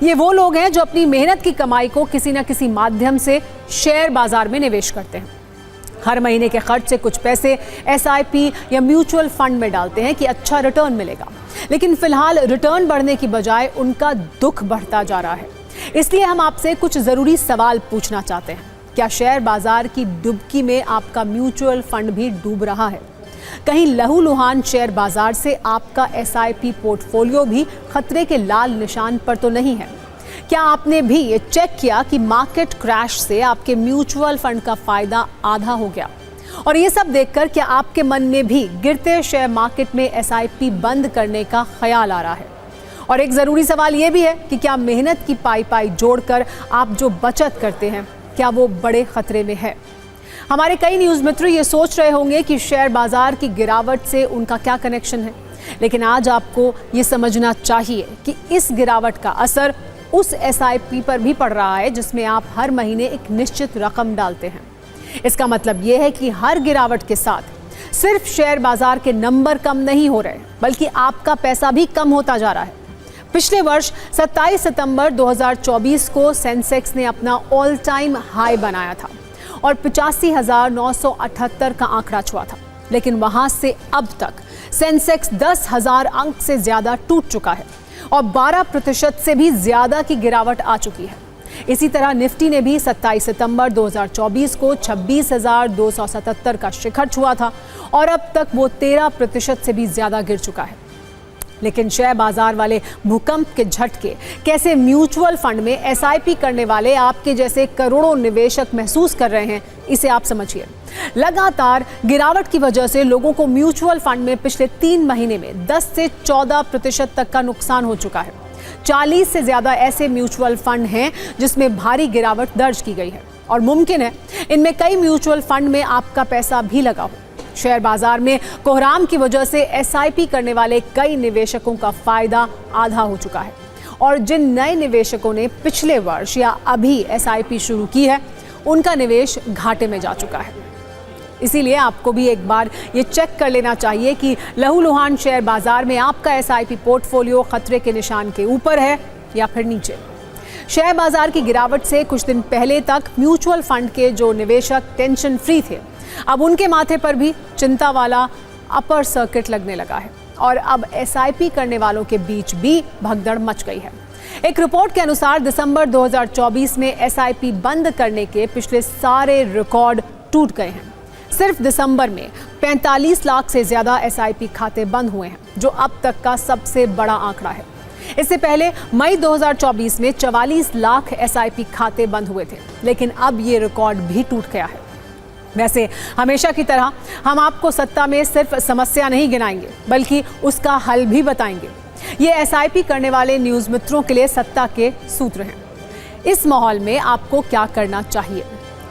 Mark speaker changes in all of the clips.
Speaker 1: ये वो लोग हैं जो अपनी मेहनत की कमाई को किसी न किसी माध्यम से शेयर बाजार में निवेश करते हैं। हर महीने के खर्च से कुछ पैसे एसआईपी या म्यूचुअल फंड में डालते हैं कि अच्छा रिटर्न मिलेगा, लेकिन फिलहाल रिटर्न बढ़ने की बजाय उनका दुख बढ़ता जा रहा है। इसलिए हम आपसे कुछ जरूरी सवाल पूछना चाहते हैं। क्या शेयर बाजार की डुबकी में आपका म्यूचुअल फंड भी डूब रहा है? कहीं लहूलुहान शेयर बाजार से आपका एसआईपी पोर्टफोलियो भी खतरे के लाल निशान पर तो नहीं है? क्या आपने भी ये चेक किया कि मार्केट क्रैश से आपके म्यूचुअल फंड का फायदा आधा हो गया? और ये सब देखकर क्या आपके मन में भी गिरते शेयर मार्केट में एसआईपी बंद करने का ख्याल आ रहा है? और एक जरूरी सवाल ये भी है कि क्या मेहनत की पाई जोड़कर आप जो बचत करते हैं, क्या वो बड़े खतरे में है? हमारे कई न्यूज़ मित्र ये सोच रहे होंगे कि शेयर बाजार की गिरावट से उनका क्या कनेक्शन है, लेकिन आज आपको ये समझना चाहिए कि इस गिरावट का असर उस एसआईपी पर भी पड़ रहा है जिसमें आप हर महीने एक निश्चित रकम डालते हैं। इसका मतलब ये है कि हर गिरावट के साथ सिर्फ शेयर बाजार के नंबर कम नहीं हो रहे, बल्कि आपका पैसा भी कम होता जा रहा है। पिछले वर्ष 27 सितंबर 2024 को सेंसेक्स ने अपना ऑल टाइम हाई बनाया था और 85,978 का आंकड़ा छुआ था, लेकिन वहां से अब तक सेंसेक्स 10,000 अंक से ज्यादा टूट चुका है और 12% से भी ज्यादा की गिरावट आ चुकी है। इसी तरह निफ्टी ने भी 27 सितंबर 2024 को 26,277 का शिखर छुआ था और अब तक वो 13% से भी ज्यादा गिर चुका है। लेकिन शेयर बाजार वाले भूकंप के झटके कैसे म्यूचुअल फंड में एसआईपी करने वाले आपके जैसे करोड़ों निवेशक महसूस कर रहे हैं, इसे आप समझिए। लगातार गिरावट की वजह से लोगों को म्यूचुअल फंड में पिछले 3 महीने में 10 से 14% तक का नुकसान हो चुका है। 40 से ज्यादा ऐसे म्यूचुअल फंड हैं जिसमें भारी गिरावट दर्ज की गई है और मुमकिन है इनमें कई म्यूचुअल फंड में आपका पैसा भी लगा हो। शेयर बाजार में कोहराम की वजह से एसआईपी करने वाले कई निवेशकों का फायदा आधा हो चुका है और जिन नए निवेशकों ने पिछले वर्ष या अभी एसआईपी शुरू की है, उनका निवेश घाटे में जा चुका है। इसीलिए आपको भी एक बार ये चेक कर लेना चाहिए कि लहूलुहान शेयर बाजार में आपका एसआईपी पोर्टफोलियो खतरे के निशान के ऊपर है या फिर नीचे। शेयर बाजार की गिरावट से कुछ दिन पहले तक म्यूचुअल फंड के जो निवेशक टेंशन फ्री थे, अब उनके माथे पर भी चिंता वाला अपर सर्किट लगने लगा है और अब एसआईपी करने वालों के बीच भी भगदड़ मच गई है। एक रिपोर्ट के अनुसार दिसंबर 2024 में एसआईपी बंद करने के पिछले सारे रिकॉर्ड टूट गए हैं। सिर्फ दिसंबर में 45 लाख से ज्यादा एसआईपी खाते बंद हुए हैं, जो अब तक का सबसे बड़ा आंकड़ा है। इससे पहले मई 2024 में 44 लाख एसआईपी खाते बंद हुए थे, लेकिन अब ये रिकॉर्ड भी टूट गया है। वैसे हमेशा की तरह हम आपको सत्ता में सिर्फ समस्या नहीं गिनाएंगे, बल्कि उसका हल भी बताएंगे। ये एसआईपी करने वाले न्यूज़ मित्रों के लिए सत्ता के सूत्र हैं। इस माहौल में आपको क्या करना चाहिए?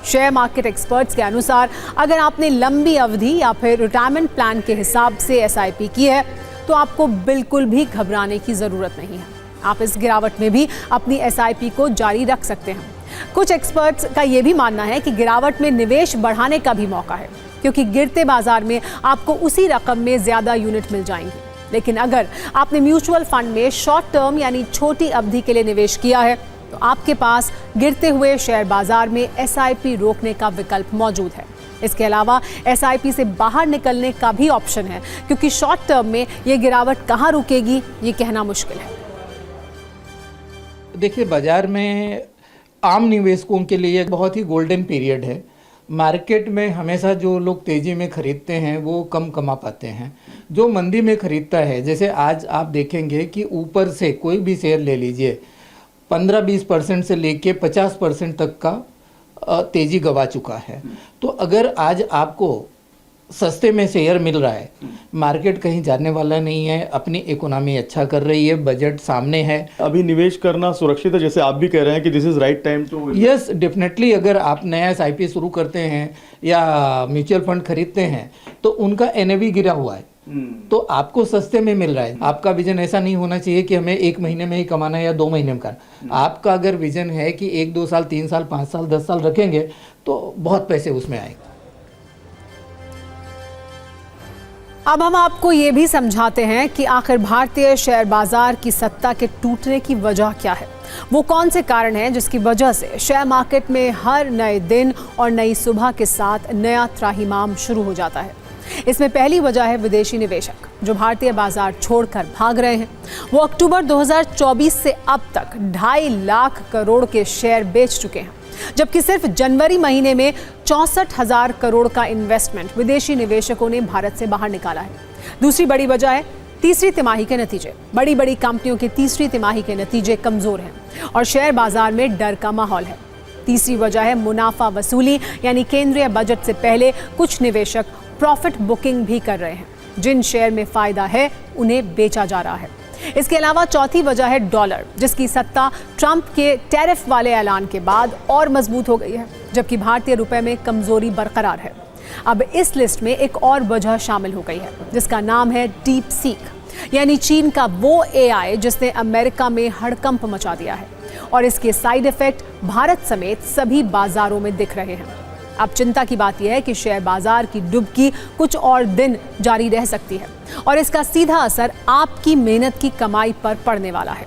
Speaker 1: शेयर मार्केट एक्सपर्ट्स के अनुसार अगर आपने लंबी अवधि या फिर रिटायरमेंट प्लान के हिसाब से एसआईपी की है, तो आपको बिल्कुल भी घबराने की ज़रूरत नहीं है। आप इस गिरावट में भी अपनी एसआईपी को जारी रख सकते हैं। कुछ एक्सपर्ट्स का यह भी मानना है कि गिरावट में निवेश बढ़ाने का भी मौका है, क्योंकि गिरते बाजार में आपको उसी रकम में ज़्यादा यूनिट मिल जाएंगे। लेकिन अगर आपने म्यूचुअल फंड में शॉर्ट टर्म यानी छोटी अवधि के लिए निवेश किया है, तो आपके पास गिरते हुए शेयर बाजार में एसआईपी रोकने का विकल्प मौजूद है। इसके अलावा एसआईपी से बाहर निकलने का भी ऑप्शन है, क्योंकि शॉर्ट टर्म में ये गिरावट कहाँ रुकेगी ये कहना मुश्किल है।
Speaker 2: देखिए, बाजार में आम निवेशकों के लिए बहुत ही गोल्डन पीरियड है। मार्केट में हमेशा जो लोग तेज़ी में खरीदते हैं वो कम कमा पाते हैं। जो मंदी में खरीदता है, जैसे आज आप देखेंगे कि ऊपर से कोई भी शेयर ले लीजिए, 15-20% से लेके 50% तक का तेज़ी गवा चुका है। तो अगर आज आपको सस्ते में शेयर मिल रहा है, मार्केट कहीं जाने वाला नहीं है, अपनी इकोनॉमी अच्छा कर रही है, बजट सामने है,
Speaker 3: अभी निवेश करना सुरक्षित है, जैसे आप भी कह रहे हैं कि this is right time to.
Speaker 2: Yes, definitely. अगर आप नया एसआईपी शुरू करते हैं या म्यूचुअल फंड खरीदते हैं तो उनका एनएवी गिरा हुआ है, तो आपको सस्ते में मिल रहा है। आपका विजन ऐसा नहीं होना चाहिए कि हमें 1 महीने में ही कमाना है या 2 महीने में करना। आपका अगर विजन है कि 1-2 साल, 3 साल, 5 साल, 10 साल रखेंगे तो बहुत पैसे उसमें आएंगे।
Speaker 1: अब हम आपको ये भी समझाते हैं कि आखिर भारतीय शेयर बाजार की सत्ता के टूटने की वजह क्या है। वो कौन से कारण हैं जिसकी वजह से शेयर मार्केट में हर नए दिन और नई सुबह के साथ नया त्राहिमाम शुरू हो जाता है। इसमें पहली वजह है विदेशी निवेशक जो भारतीय बाजार छोड़कर भाग रहे हैं। वो अक्टूबर 2024 से अब तक 2.5 लाख करोड़ के शेयर बेच चुके हैं, जबकि सिर्फ जनवरी महीने में 64,000 करोड़ का इन्वेस्टमेंट विदेशी निवेशकों ने भारत से बाहर निकाला है। दूसरी बड़ी वजह है तीसरी तिमाही के नतीजे। बड़ी बड़ी कंपनियों के तीसरी तिमाही के नतीजे कमजोर हैं और शेयर बाजार में डर का माहौल है। तीसरी वजह है मुनाफा वसूली, यानी केंद्रीय बजट से पहले कुछ निवेशक प्रॉफिट बुकिंग भी कर रहे हैं। जिन शेयर में फायदा है उन्हें बेचा जा रहा है। इसके अलावा चौथी वजह है डॉलर, जिसकी सत्ता ट्रंप के टैरिफ वाले ऐलान के बाद और मजबूत हो गई है, जबकि भारतीय रुपए में कमजोरी बरकरार है। अब इस लिस्ट में एक और वजह शामिल हो गई है जिसका नाम है डीप सीक, यानी चीन का वो एआई जिसने अमेरिका में हड़कंप मचा दिया है और इसके साइड इफेक्ट भारत समेत सभी बाजारों में दिख रहे हैं। अब चिंता की बात यह है कि शेयर बाजार की डुबकी कुछ और दिन जारी रह सकती है और इसका सीधा असर आपकी मेहनत की कमाई पर पड़ने वाला है।